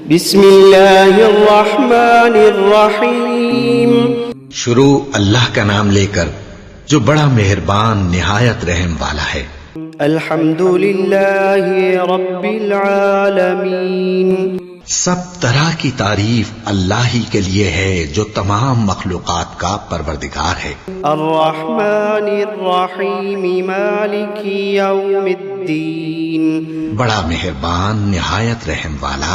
بسم اللہ الرحمن الرحیم. شروع اللہ کا نام لے کر جو بڑا مہربان نہایت رحم والا ہے. الحمد للہ رب العالمین. سب طرح کی تعریف اللہ ہی کے لیے ہے جو تمام مخلوقات کا پروردگار ہے. الرحمن الرحیم مالک یوم الدین. بڑا مہربان نہایت رحم والا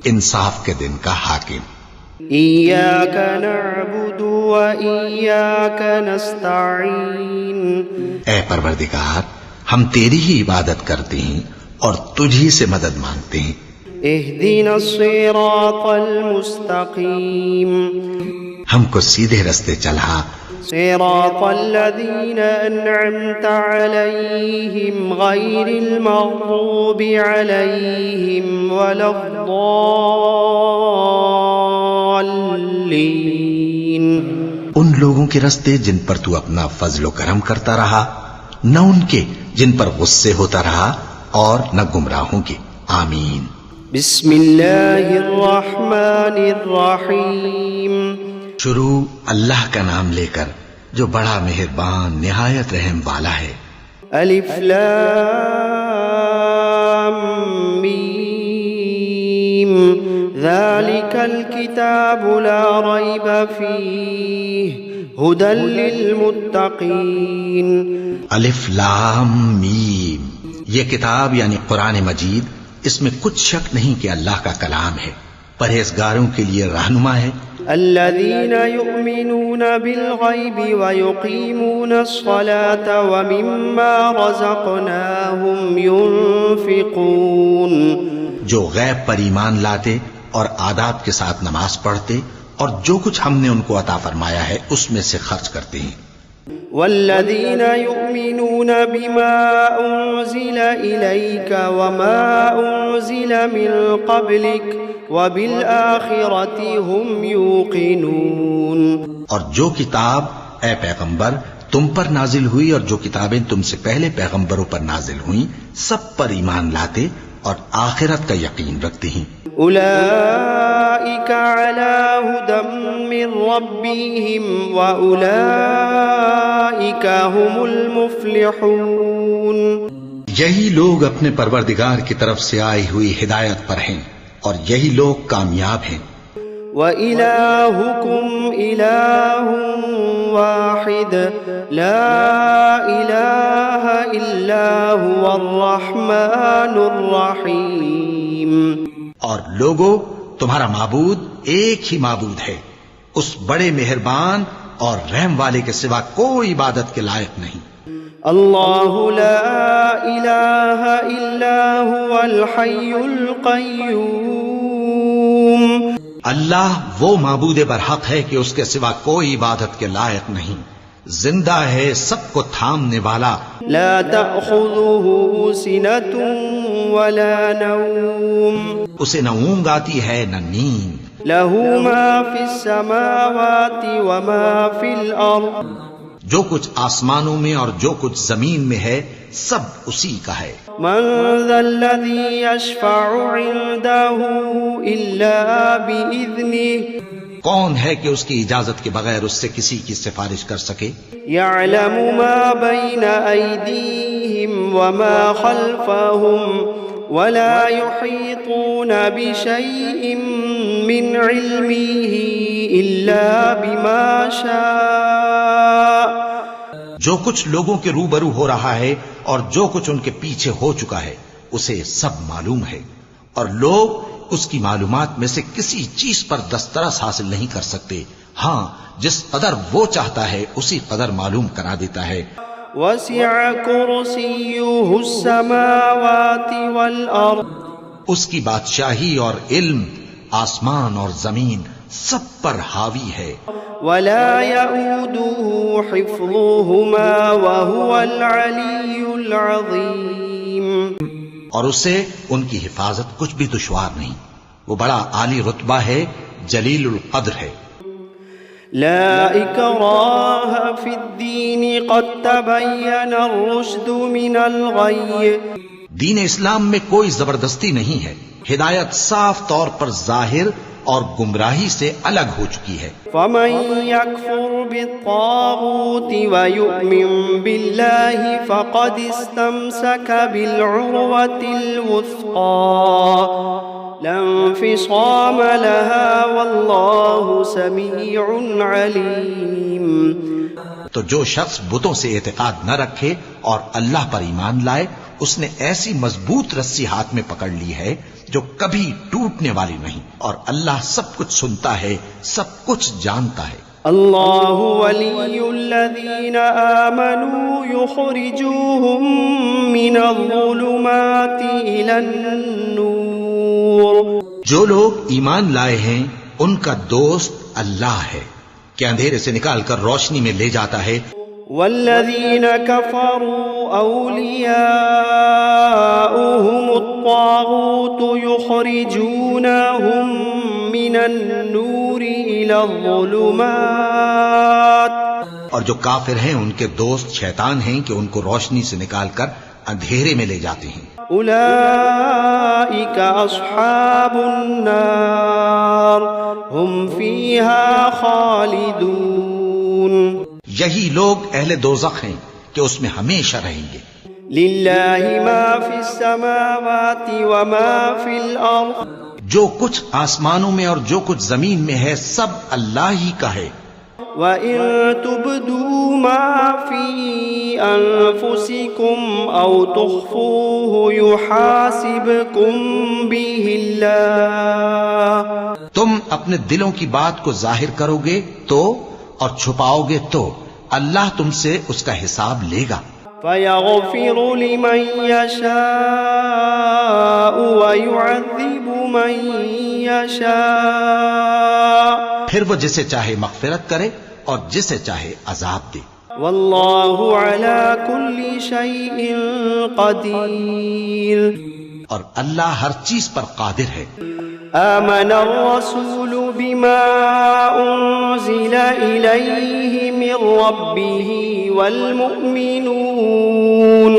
انصاف کے دن کا حاکم. ایاک نعبد و ایاک نستعین. اے پروردگار ہم تیری ہی عبادت کرتے ہیں اور تجھی سے مدد مانگتے ہیں. اہدنا الصراط المستقیم. ہم کو سیدھے رستے چلا. صراط الذین انعمت علیہم غیر المغضوب علیہم ولا الضالین. ان لوگوں کے رستے جن پر تو اپنا فضل و کرم کرتا رہا، نہ ان کے جن پر غصے ہوتا رہا اور نہ گمراہوں کے. آمین. بسم اللہ الرحمن الرحیم. شروع اللہ کا نام لے کر جو بڑا مہربان نہایت رحم والا ہے. الف لام میم. ذالک الکتاب لا ریب فیہ ھدی للمتقین. الف لام میم. یہ کتاب یعنی قرآن مجید، اس میں کچھ شک نہیں کہ اللہ کا کلام ہے، پرہیزگاروں کے لیے رہنما ہے. الذین یؤمنون بالغیب ویقیمون الصلاة ومما رزقناہم ینفقون. جو غیب پر ایمان لاتے اور آداب کے ساتھ نماز پڑھتے اور جو کچھ ہم نے ان کو عطا فرمایا ہے اس میں سے خرچ کرتے ہیں. والذین یؤمنون بما انزل الیک وما انزل من قبلک وبالآخرۃ هم یوقنون. اور جو کتاب اے پیغمبر تم پر نازل ہوئی اور جو کتابیں تم سے پہلے پیغمبروں پر نازل ہوئیں سب پر ایمان لاتے اور آخرت کا یقین رکھتے ہیں. اولئک علی ھدی من ربہم واولئک هم المفلحون. یہی لوگ اپنے پروردگار کی طرف سے آئی ہوئی ہدایت پر ہیں اور یہی لوگ کامیاب ہیں. وَإِلَٰهُكُمْ إِلَٰهٌ وَاحِدٌ لَا إِلَٰهَ إِلَّا هُوَ الرَّحْمَٰنُ الرَّحِيمُ. اور لوگو تمہارا معبود ایک ہی معبود ہے، اس بڑے مہربان اور رحم والے کے سوا کوئی عبادت کے لائق نہیں. اللہ لا الہ الا هو الحی القیوم. اللہ وہ معبود برحق ہے کہ اس کے سوا کوئی عبادت کے لائق نہیں، زندہ ہے، سب کو تھامنے والا. لا تأخذه سنة ولا نوم. اسے نہ اونگ آتی ہے نہ نیند. له ما في السماوات وما في الأرض. جو کچھ آسمانوں میں اور جو کچھ زمین میں ہے سب اسی کا ہے. من ذا الذي يشفع عنده إلا بإذنه. کون ہے کہ اس کی اجازت کے بغیر اس سے کسی کی سفارش کر سکے؟ يعلم ما بين أيديهم وما خلفهم ولا يحيطون بشيء من علمه إلا بما شاء. جو کچھ لوگوں کے روبرو ہو رہا ہے اور جو کچھ ان کے پیچھے ہو چکا ہے اسے سب معلوم ہے، اور لوگ اس کی معلومات میں سے کسی چیز پر دسترس حاصل نہیں کر سکتے. ہاں جس قدر وہ چاہتا ہے اسی قدر معلوم کرا دیتا ہے. وسع کرسیہ السماوات والارض. اس کی بادشاہی اور علم آسمان اور زمین سب پر حاوی ہے. ولا يؤوده حفظهما وهو العلی العظیم. اور اسے ان کی حفاظت کچھ بھی دشوار نہیں، وہ بڑا عالی رتبہ ہے، جلیل القدر ہے. لا اکراہ فی الدین قد تبین الرشد من الغی. دین اسلام میں کوئی زبردستی نہیں ہے، ہدایت صاف طور پر ظاہر اور گمراہی سے الگ ہو چکی ہے. فمن يكفر بالطاغوت ويؤمن بالله فقد استمسك بالعروة الوثقى لا انفصام لها والله سميع عليم. تو جو شخص بتوں سے اعتقاد نہ رکھے اور اللہ پر ایمان لائے، اس نے ایسی مضبوط رسی ہاتھ میں پکڑ لی ہے جو کبھی ٹوٹنے والی نہیں، اور اللہ سب کچھ سنتا ہے، سب کچھ جانتا ہے. اللہ ولی الذین آمنوا یخرجوہم من الظلمات الی النور. جو لوگ ایمان لائے ہیں ان کا دوست اللہ ہے کہ اندھیرے سے نکال کر روشنی میں لے جاتا ہے. والذین کفروا اولیاؤہم الطاغوت یخرجونہم من النور الی الظلمات. اور جو کافر ہیں ان کے دوست شیطان ہیں کہ ان کو روشنی سے نکال کر اندھیرے میں لے جاتے ہیں. اولئک اصحاب النار ہم فیہا خالدون. یہی لوگ اہل دوزخ ہیں کہ اس میں ہمیشہ رہیں گے. للہ ما فی السماوات وما فی الارض. جو کچھ آسمانوں میں اور جو کچھ زمین میں ہے سب اللہ ہی کا ہے. وَإِن تُبْدُوا مَا فِي أَنفُسِكُمْ أَوْ تُخْفُوهُ يُحَاسِبْكُم بِهِ اللَّهُ. تم اپنے دلوں کی بات کو ظاہر کرو گے تو اور چھپاؤ گے تو اللہ تم سے اس کا حساب لے گا. فَيَغْفِرُ لِمَن يَشَاءُ وَيُعَذِّبُ مَن يَشَاءُ. پھر وہ جسے چاہے مغفرت کرے اور جسے چاہے عذاب دے. واللہ علی کل شیء قدیر. اور اللہ ہر چیز پر قادر ہے. آمن الرسول بما انزل الیہ من ربہ والمؤمنون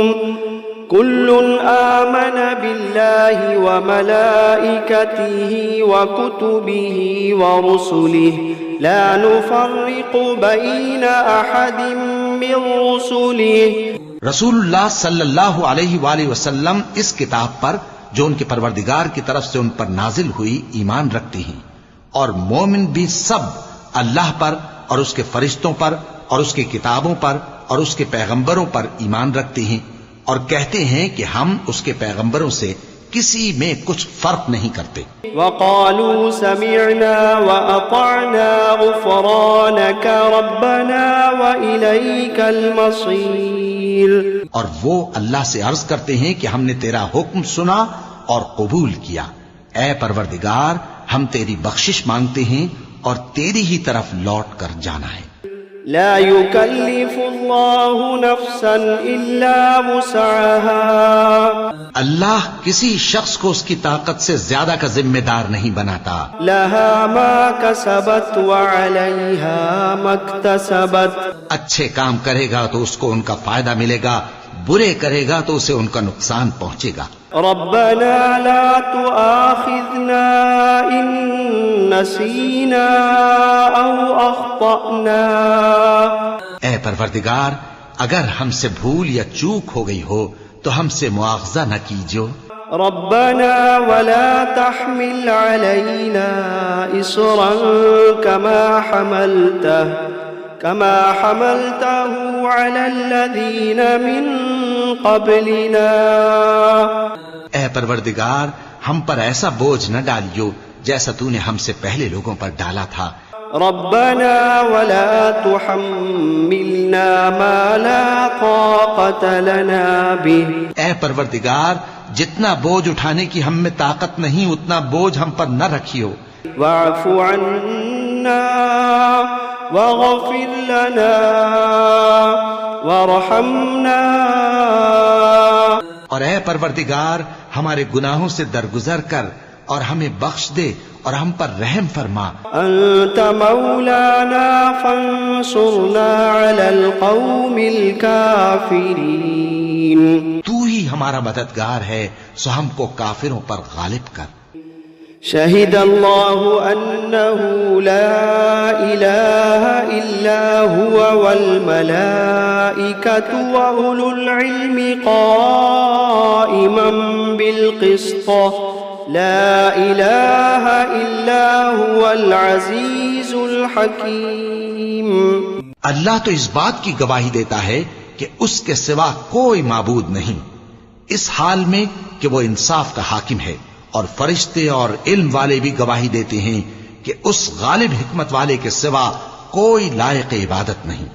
كل آمن بالله وملائكته وكتبه ورسله لا نفرق بين أحد من رسله. رسول اللہ صلی اللہ علیہ وآلہ وسلم اس کتاب پر جو ان کے پروردگار کی طرف سے ان پر نازل ہوئی ایمان رکھتے ہیں، اور مومن بھی سب اللہ پر اور اس کے فرشتوں پر اور اس کی کتابوں پر اور اس کے پیغمبروں پر ایمان رکھتے ہیں، اور کہتے ہیں کہ ہم اس کے پیغمبروں سے کسی میں کچھ فرق نہیں کرتے. وقالوا سمعنا وأطعنا غفرانك ربنا وإليك المصير. اور وہ اللہ سے عرض کرتے ہیں کہ ہم نے تیرا حکم سنا اور قبول کیا. اے پروردگار، ہم تیری بخشش مانگتے ہیں اور تیری ہی طرف لوٹ کر جانا ہے. لا يكلف الله نفسا إلا وسعها. اللہ کسی شخص کو اس کی طاقت سے زیادہ کا ذمہ دار نہیں بناتا. لها ما كسبت وعليها ما اكتسبت. اچھے کام کرے گا تو اس کو ان کا فائدہ ملے گا، برے کرے گا تو اسے ان کا نقصان پہنچے گا. ربنا لا تؤاخذنا إن نسينا أو أخطأنا. اے پروردگار، اگر ہم سے بھول یا چوک ہو گئی ہو تو ہم سے مواخذہ نہ کیجو. ربنا ولا تحمل علينا إصرا كما حملته على الذين من قبلنا. اے پروردگار، ہم پر ایسا بوجھ نہ ڈالیو جیسا تو نے ہم سے پہلے لوگوں پر ڈالا تھا. ربنا ولا تحملنا ما لا طاقة لنا به. اے پروردگار، جتنا بوجھ اٹھانے کی ہم میں طاقت نہیں اتنا بوجھ ہم پر نہ رکھیو. واعف عنا واغفر لنا وارحمنا. اور اے پروردگار، ہمارے گناہوں سے درگزر کر اور ہمیں بخش دے اور ہم پر رحم فرما. انت مولانا فانصرنا على القوم الكافرين. تو ہی ہمارا مددگار ہے، سو ہم کو کافروں پر غالب کر۔ شهد الله أنه لا إله إلا هو والملائكة وأولو العلم قائما بالقسط لا إله إلا هو العزيز الحكيم۔ اللہ تو اس بات کی گواہی دیتا ہے کہ اس کے سوا کوئی معبود نہیں، اس حال میں کہ وہ انصاف کا حاکم ہے، اور فرشتے اور علم والے بھی گواہی دیتے ہیں کہ اس غالب حکمت والے کے سوا کوئی لائق عبادت نہیں۔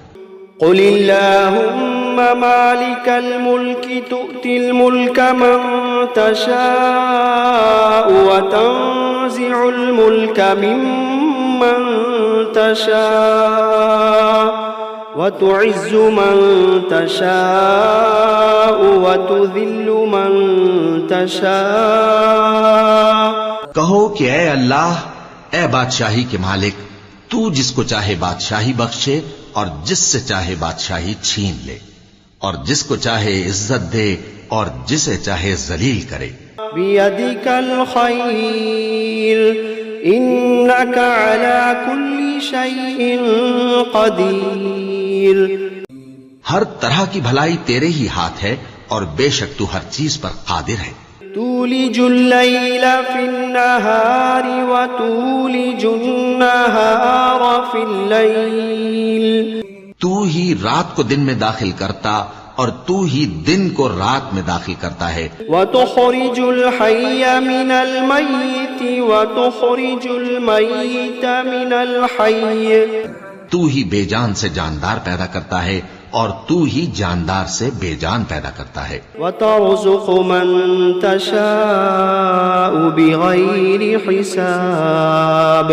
قل اللهم مالك الملك تؤتي الملك من تشاء وتنزع الملك ممن تشاء وتعز من تشاء وتذل من تشاء۔ کہو کہ اے اللہ، اے بادشاہی کے مالک، تو جس کو چاہے بادشاہی بخشے اور جس سے چاہے بادشاہی چھین لے، اور جس کو چاہے عزت دے اور جسے چاہے ذلیل کرے۔ بيدك الخير إنك على كل شيء قدير۔ ہر طرح کی بھلائی تیرے ہی ہاتھ ہے اور بے شک تو ہر چیز پر قادر ہے۔ تولج الليل في النهار وتولج النهار في الليل۔ تو ہی رات کو دن میں داخل کرتا اور تو ہی دن کو رات میں داخل کرتا ہے۔ وتخرج الحي من الميت وتخرج الميت من الحي۔ تو ہی بے جان سے جاندار پیدا کرتا ہے اور تو ہی جاندار سے بے جان پیدا کرتا ہے۔ وترزق من تشاء بغير حساب۔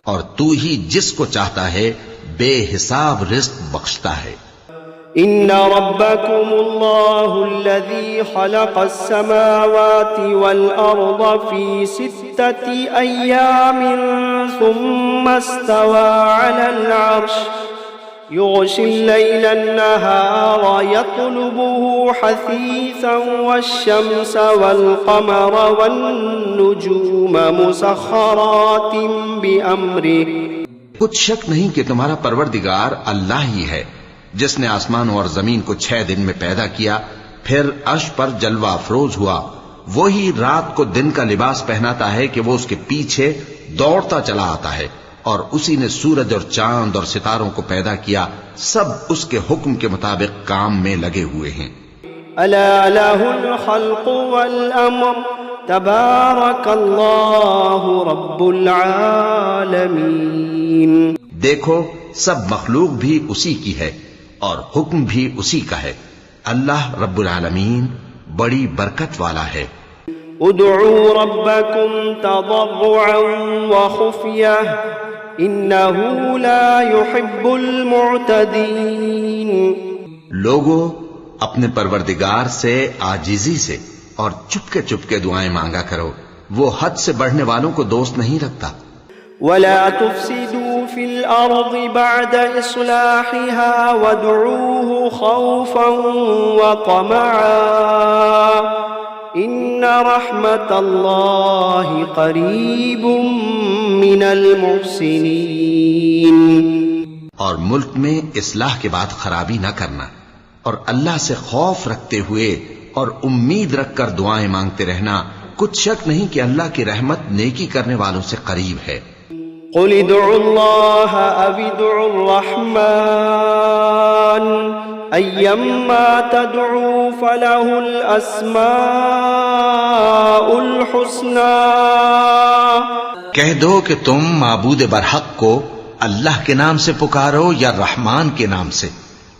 اور تو ہی جس کو چاہتا ہے بے حساب رزق بخشتا ہے۔ إن ربكم الله الذي خلق السماوات والأرض في 6 أيام ثم استوى على العرش يغشي الليل النهار يطلبه حثيثا والشمس والقمر والنجوم مسخرات بأمره۔ کچھ شک نہیں کہ تمہارا پروردگار اللہ ہی ہے، جس نے آسمانوں اور زمین کو 6 دن میں پیدا کیا، پھر عرش پر جلوہ افروز ہوا۔ وہی رات کو دن کا لباس پہناتا ہے کہ وہ اس کے پیچھے دوڑتا چلا آتا ہے، اور اسی نے سورج اور چاند اور ستاروں کو پیدا کیا، سب اس کے حکم کے مطابق کام میں لگے ہوئے ہیں۔ ألا له الخلق والأمر تبارك الله رب العالمين۔ دیکھو سب مخلوق بھی اسی کی ہے اور حکم بھی اسی کا ہے، اللہ رب العالمین بڑی برکت والا ہے۔ ادعوا ربكم تضرعا وخفية إنه لا يحب المعتدين۔ لوگو اپنے پروردگار سے عاجزی سے اور چپکے چپکے دعائیں مانگا کرو، وہ حد سے بڑھنے والوں کو دوست نہیں رکھتا۔ ولا تفسدوا في الأرض بعد إصلاحها وادعوه خوفا وطمعا إن رحمة الله قريب من المحسنين۔ اور ملک میں اصلاح کے بعد خرابی نہ کرنا، اور اللہ سے خوف رکھتے ہوئے اور امید رکھ کر دعائیں مانگتے رہنا، کچھ شک نہیں کہ اللہ کی رحمت نیکی کرنے والوں سے قریب ہے۔ قل ادعوا الله أو ادعوا الرحمن أيما تدعوا فله الأسماء الحسنى۔ کہہ دو کہ تم معبود برحق کو اللہ کے نام سے پکارو یا رحمان کے نام سے،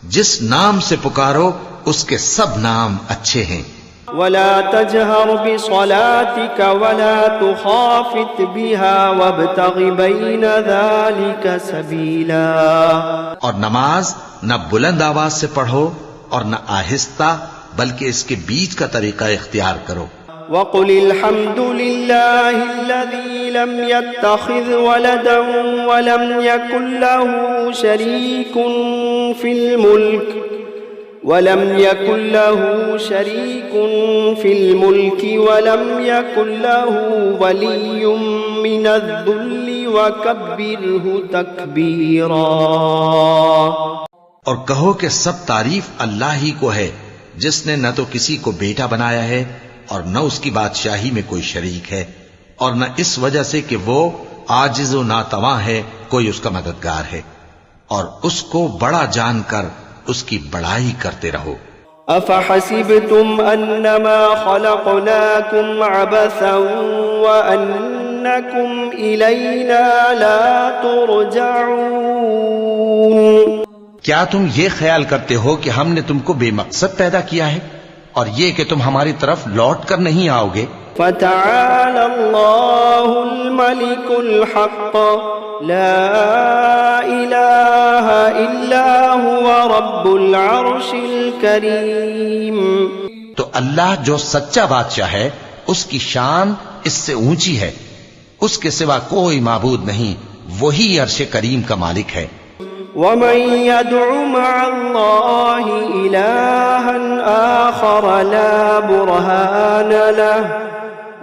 جس نام سے پکارو اس کے سب نام اچھے ہیں۔ ولا تجهر بصلاتك ولا تخافت بها وابتغ بين ذلك سبيلا۔ اور نماز نہ بلند آواز سے پڑھو اور نہ آہستہ، بلکہ اس کے بیچ کا طریقہ اختیار کرو۔ وقل الحمد لله الذي لم يتخذ ولدا ولم يكن له شريك في الملك ولم يكن له شريك في الملك ولم يكن له ولي من الذل وكبره تكبيرا. اور کہو کہ سب تعریف اللہ ہی کو ہے جس نے نہ تو کسی کو بیٹا بنایا ہے اور نہ اس کی بادشاہی میں کوئی شریک ہے، اور نہ اس وجہ سے کہ وہ عاجز و ناتواں ہے کوئی اس کا مددگار ہے، اور اس کو بڑا جان کر اس کی بڑائی کرتے رہو. افحسبتم انما خلقناكم عبثا وانكم الینا لا ترجعون. کیا تم یہ خیال کرتے ہو کہ ہم نے تم کو بے مقصد پیدا کیا ہے اور یہ کہ تم ہماری طرف لوٹ کر نہیں آؤ گے؟ فتعالى الله الملك الحق لا إله إلا هو رب العرش الكريم. تو اللہ جو سچا بادشاہ ہے اس کی شان اس سے اونچی ہے، اس کے سوا کوئی معبود نہیں، وہی عرش کریم کا مالک ہے. ومن يدع مع الله إلها آخر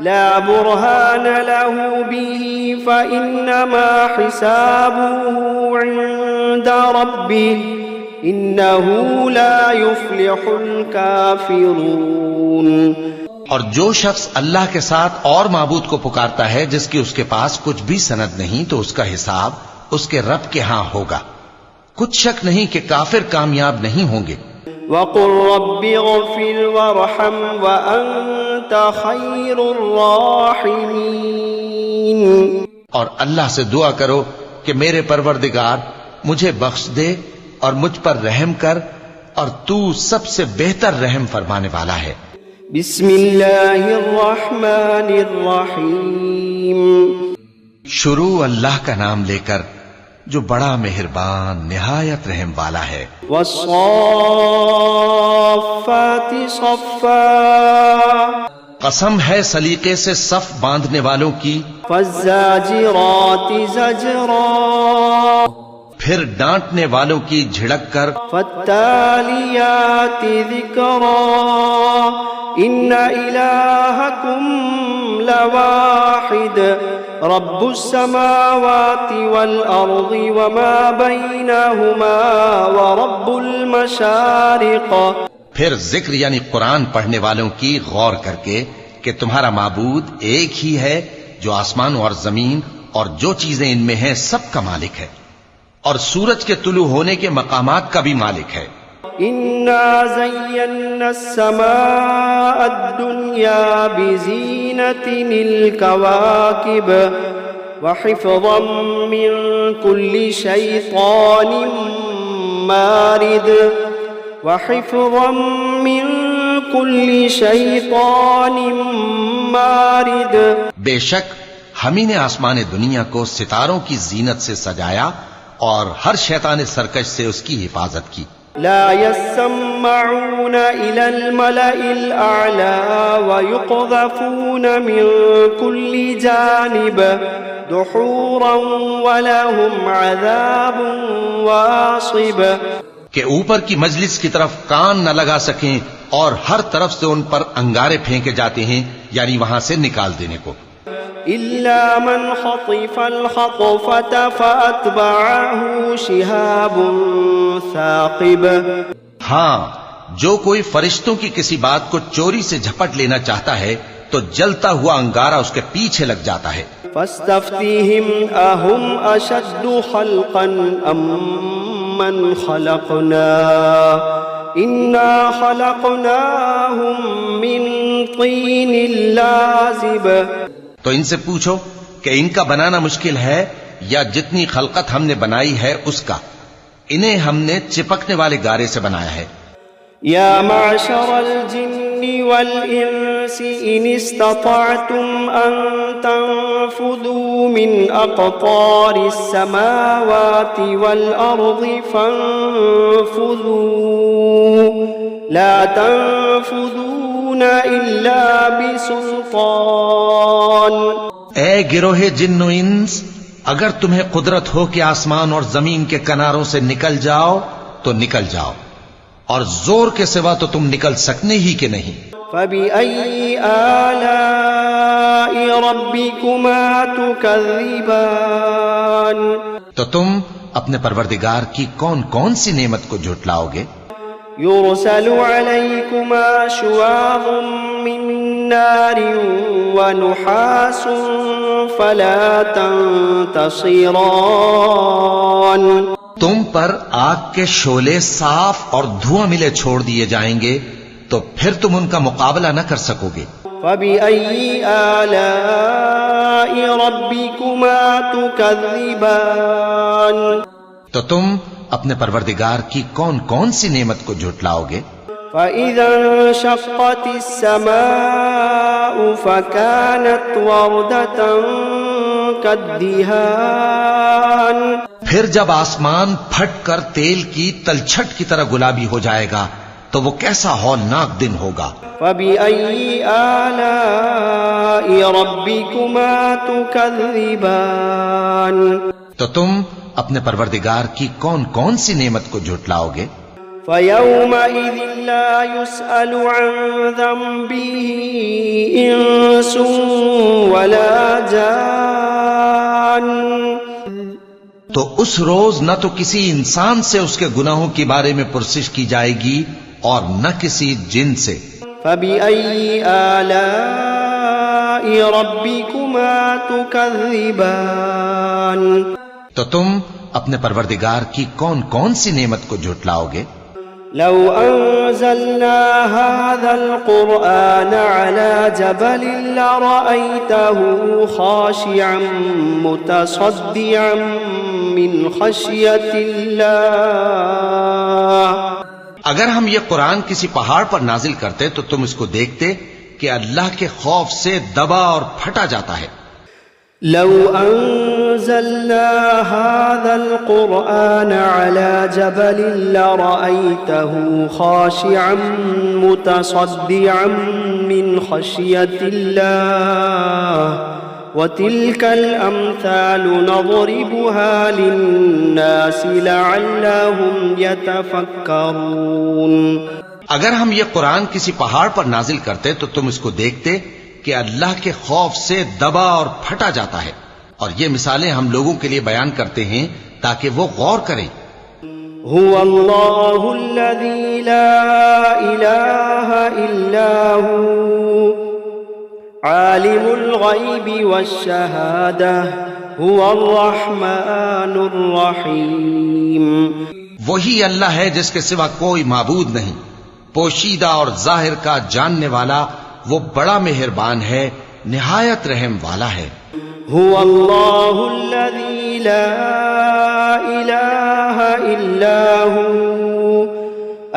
لا برهان له به فإنما حسابه عند ربه إنه لا يفلح الكافرون. اور جو شخص اللہ کے ساتھ اور معبود کو پکارتا ہے جس کی اس کے پاس کچھ بھی سند نہیں، تو اس کا حساب اس کے رب کے ہاں ہوگا. کچھ شک نہیں کہ کافر کامیاب نہیں ہوں گے. وَقُلْ رَبِّ اغْفِرْ وَارْحَمْ وَأَنْتَ خَيْرُ الرَّاحِمِينَ. اور اللہ سے دعا کرو کہ میرے پروردگار مجھے بخش دے اور مجھ پر رحم کر، اور تو سب سے بہتر رحم فرمانے والا ہے. بسم اللہ الرحمن الرحیم. شروع اللہ کا نام لے کر جو بڑا مہربان نہایت رحم والا ہے. والصافات صفا. قسم ہے سلیقے سے صف باندھنے والوں کی. فالزاجرات زجرا. پھر ڈانٹنے والوں کی جھڑک کر. فالتالیات ذکرا. ان الہکم لواحد رب السماوات والارض وما بینہما ورب المشارق. پھر ذکر یعنی قرآن پڑھنے والوں کی غور کر کے کہ تمہارا معبود ایک ہی ہے جو آسمان اور زمین اور جو چیزیں ان میں ہیں سب کا مالک ہے، اور سورج کے طلوع ہونے کے مقامات کا بھی مالک ہے. انا زینا السماء الدنیا بزینت الکواکب وحفظا من كل شیطان مارد وحفظا من كل شیطان مارد. بے شک ہم ہی نے آسمان دنیا کو ستاروں کی زینت سے سجایا اور ہر شیطان سرکش سے اس کی حفاظت کی. لا يسمعون إلى الملأ الأعلى ويقذفون من كل جانب دحورا ولهم عذاب واصب. کہ اوپر کی مجلس کی طرف کان نہ لگا سکیں اور ہر طرف سے ان پر انگارے پھینکے جاتے ہیں، یعنی وہاں سے نکال دینے کو. إلا من خطف الخطفة فأتبعه شهاب ثاقب. ہاں، جو کوئی فرشتوں کی کسی بات کو چوری سے جھپٹ لینا چاہتا ہے تو جلتا ہوا انگارہ اس کے پیچھے لگ جاتا ہے. فاستفتهم أهم أشد خلقا أم من خلقنا إنا خلقناهم من طين لازب. تو ان سے پوچھو کہ ان کا بنانا مشکل ہے یا جتنی خلقت ہم نے بنائی ہے اس کا، انہیں ہم نے چپکنے والے گارے سے بنایا ہے. یا معشر الجن والانس ان استطعتم ان تنفذوا من اقطار السماوات والارض فانفذوا لا تنفذون الا بسلطان. اے گروہ جن و انس، اگر تمہیں قدرت ہو کہ آسمان اور زمین کے کناروں سے نکل جاؤ تو نکل جاؤ، اور زور کے سوا تو تم نکل سکنے ہی کہ نہیں. فبأي آلاء ربكما تكذبان تو تم اپنے پروردگار کی کون کون سی نعمت کو جھٹلاؤ گے؟ يرسل عليكما شواظ من نار ونحاس فلا تنتصران. تم پر آگ کے شعلے صاف اور دھواں ملے چھوڑ دیے جائیں گے تو پھر تم ان کا مقابلہ نہ کر سکو گے. فبأي آلاء ربكما تكذبان تو تم اپنے پروردگار کی کون کون سی نعمت کو جھٹلاؤ گے؟ فإذا انشقت السماء فكانت وردة كالدهان. پھر جب آسمان پھٹ کر تیل کی تلچھٹ کی طرح گلابی ہو جائے گا تو وہ کیسا ہولناک دن ہوگا. فبأي آلاء ربكما تكذبان تو تم اپنے پروردگار کی کون کون سی نعمت کو جھٹلاؤ گے؟ فيومئذ لا يسأل عن ذنبه إنس ولا جان. تو اس روز نہ تو کسی انسان سے اس کے گناہوں کے بارے میں پرسش کی جائے گی اور نہ کسی جن سے. فبأي آلاء ربكما تكذبان تو تم اپنے پروردگار کی کون کون سی نعمت کو جھٹلاؤ گے؟ لو أنزلنا هذا القرآن على جبل لرأيته خاشعا متصدعا من خشية الله. اگر ہم یہ قرآن کسی پہاڑ پر نازل کرتے تو تم اس کو دیکھتے کہ اللہ کے خوف سے دبا اور پھٹا جاتا ہے. لو أنزلنا هذا القرآن على جبل لرأيته خاشعا متصدعا من خشية الله وتلك الأمثال نضربها للناس لعلهم يتفكرون. اگر ہم یہ قرآن کسی پہاڑ پر نازل کرتے تو تم اس کو دیکھتے کہ اللہ کے خوف سے دبا اور پھٹا جاتا ہے، اور یہ مثالیں ہم لوگوں کے لیے بیان کرتے ہیں تاکہ وہ غور کریں. هو الله الذي لا إله إلا هو عالم الغيب والشهادة هو الرحمن الرحيم. وہی اللہ ہے جس کے سوا کوئی معبود نہیں، پوشیدہ اور ظاہر کا جاننے والا، وہ بڑا مہربان ہے، نہایت رحم والا ہے. هو الله الذي لا إله إلا هو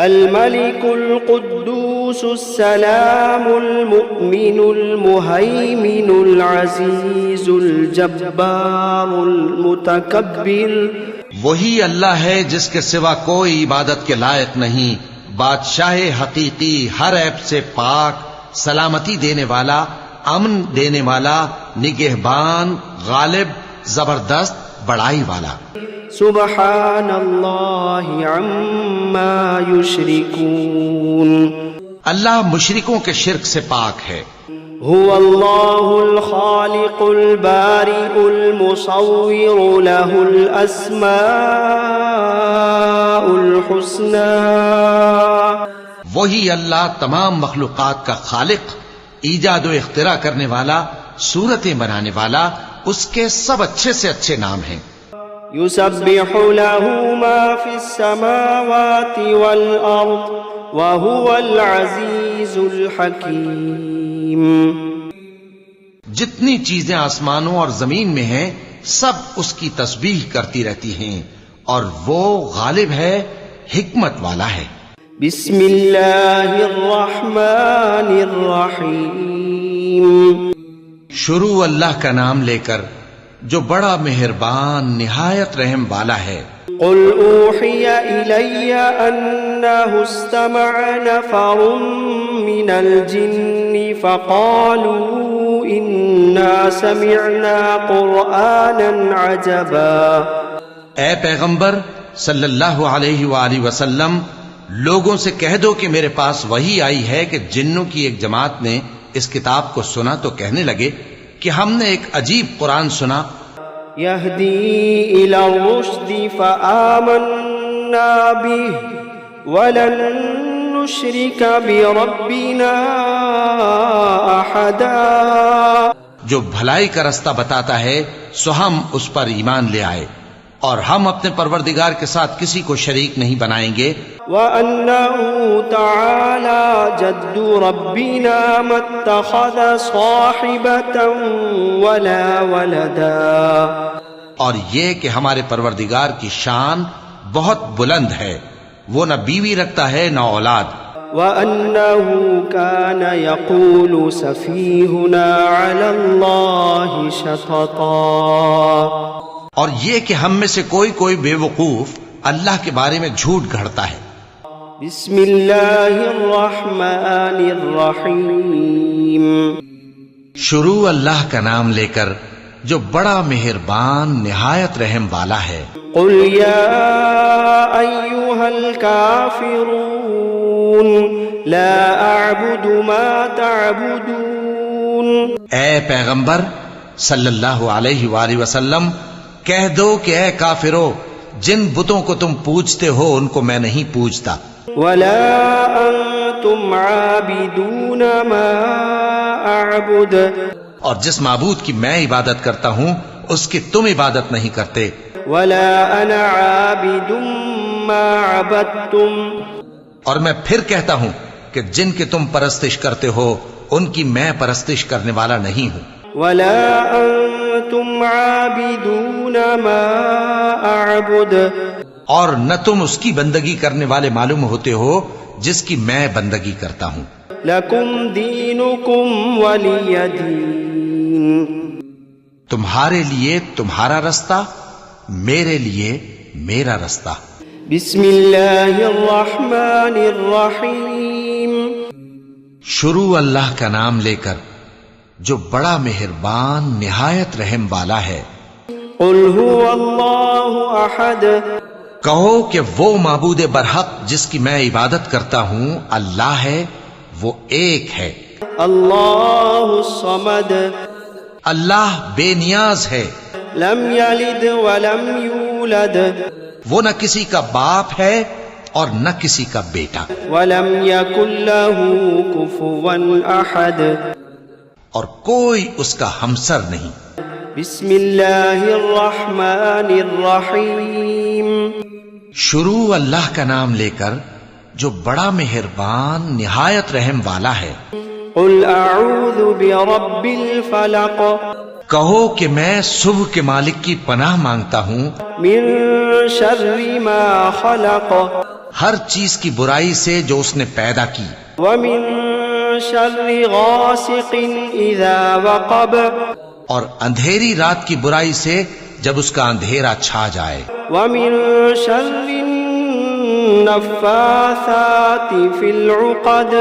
الملك القدوس السلام المؤمن المهيمن العزيز الجبار المتكبر. وہی اللہ ہے جس کے سوا کوئی عبادت کے لائق نہیں، بادشاہ حقیقی، ہر عیب سے پاک، سلامتی دینے والا، امن دینے والا، نگہبان، غالب، زبردست، بڑائی والا. سبحان اللہ عما یشرکون. اللہ مشرکوں کے شرک سے پاک ہے. هو اللہ الخالق البارئ المصور له الاسماء الحسنى. وہی اللہ تمام مخلوقات کا خالق، ایجاد و اختراع کرنے والا، صورتیں بنانے والا، اس کے سب اچھے سے اچھے نام ہیں. يسبح له ما في السماوات والأرض وهو العزيز الحكيم. جتنی چیزیں آسمانوں اور زمین میں ہیں سب اس کی تسبیح کرتی رہتی ہیں، اور وہ غالب ہے، حکمت والا ہے. بسم اللہ الرحمن الرحیم. شروع اللہ کا نام لے کر جو بڑا مہربان نہایت رحم والا ہے. قل اوحی الی انہ استمع نفر من الجن فقالوا انا سمعنا قرآنا عجبا. اے پیغمبر صلی اللہ علیہ وآلہ وسلم، لوگوں سے کہہ دو کہ میرے پاس وحی آئی ہے کہ جنوں کی ایک جماعت نے اس کتاب کو سنا تو کہنے لگے کہ ہم نے ایک عجیب قرآن سنا، يهدي إلى الرشد فآمنا به ولن نشرك بربنا أحدا، جو بھلائی کا رستہ بتاتا ہے سو ہم اس پر ایمان لے آئے اور ہم اپنے پروردگار کے ساتھ کسی کو شریک نہیں بنائیں گے۔ وأنه تعالى جد ربنا ما اتخذ صاحبة ولا ولدا، اور یہ کہ ہمارے پروردگار کی شان بہت بلند ہے، وہ نہ بیوی رکھتا ہے نہ اولاد۔ وأنه كان يقول سفيهنا على الله شططا، اور یہ کہ ہم میں سے کوئی کوئی بے وقوف اللہ کے بارے میں جھوٹ گھڑتا ہے۔ بسم اللہ الرحمن الرحیم، شروع اللہ کا نام لے کر جو بڑا مہربان نہایت رحم والا ہے۔ قل یا ایہا الکافرون لا اعبد ما تعبدون، اے پیغمبر صلی اللہ علیہ وآلہ وسلم کہہ دو کہ اے کافرو جن بتوں کو تم پوجتے ہو ان کو میں نہیں پوجتا، ولا انتم عابدون ما اعبد، اور جس معبود کی میں عبادت کرتا ہوں اس کی تم عبادت نہیں کرتے، ولا انا عابد ما عبدتم، اور میں پھر کہتا ہوں کہ جن کی تم پرستش کرتے ہو ان کی میں پرستش کرنے والا نہیں ہوں، ولا انتم عابدون ما اعبد، اور نہ تم اس کی بندگی کرنے والے معلوم ہوتے ہو جس کی میں بندگی کرتا ہوں۔ لکم دینکم ولی دین، تمہارے لیے تمہارا رستہ، میرے لیے میرا رستہ۔ بسم اللہ الرحمن الرحیم، شروع اللہ کا نام لے کر جو بڑا مہربان نہایت رحم والا ہے۔ قل هو اللہ احد، کہو کہ وہ معبود برحق جس کی میں عبادت کرتا ہوں اللہ ہے، وہ ایک ہے۔ اللہ الصمد، اللہ بے نیاز ہے، لم یلد ولم یولد، وہ نہ کسی کا باپ ہے اور نہ کسی کا بیٹا، ولم یکن له کفوا احد، اور کوئی اس کا ہمسر نہیں۔ بسم اللہ الرحمن الرحیم، شروع اللہ کا نام لے کر جو بڑا مہربان نہایت رحم والا ہے۔ قل اعوذ برب الفلق، کہو کہ میں صبح کے مالک کی پناہ مانگتا ہوں من شر ما خلق، ہر چیز کی برائی سے جو اس نے پیدا کی، ومن شر غاسق اذا وقب، اور اندھیری رات کی برائی سے جب اس کا اندھیرا چھا جائے، ومن شر النفاثات فی العقد،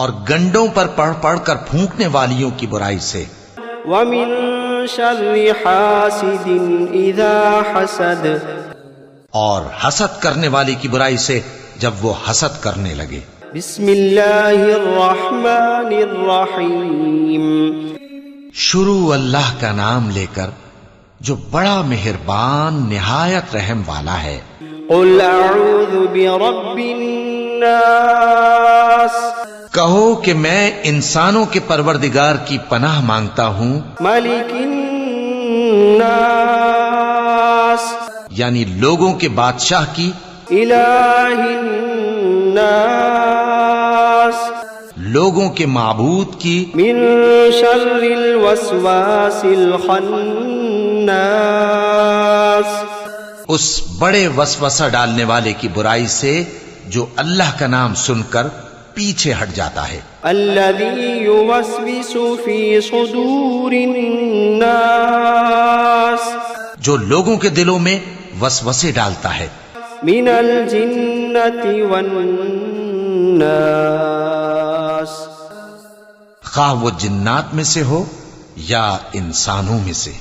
اور گنڈوں پر پڑھ پڑھ کر پھونکنے والیوں کی برائی سے، ومن شر حاسد اذا حسد، اور حسد کرنے والی کی برائی سے جب وہ حسد کرنے لگے۔ بسم اللہ الرحمن الرحیم، شروع اللہ کا نام لے کر جو بڑا مہربان نہایت رحم والا ہے۔ قل اعوذ برب الناس، کہو کہ میں انسانوں کے پروردگار کی پناہ مانگتا ہوں، ملک الناس، یعنی لوگوں کے بادشاہ کی، الہ الناس، لوگوں کے معبود کی، من شر الوسواس الخناس، اس بڑے وسوسہ ڈالنے والے کی برائی سے جو اللہ کا نام سن کر پیچھے ہٹ جاتا ہے، الذی یوسوس فی صدور الناس، جو لوگوں کے دلوں میں وسوسے ڈالتا ہے، من الجنۃ والناس، خواہ وہ جنات میں سے ہو یا انسانوں میں سے۔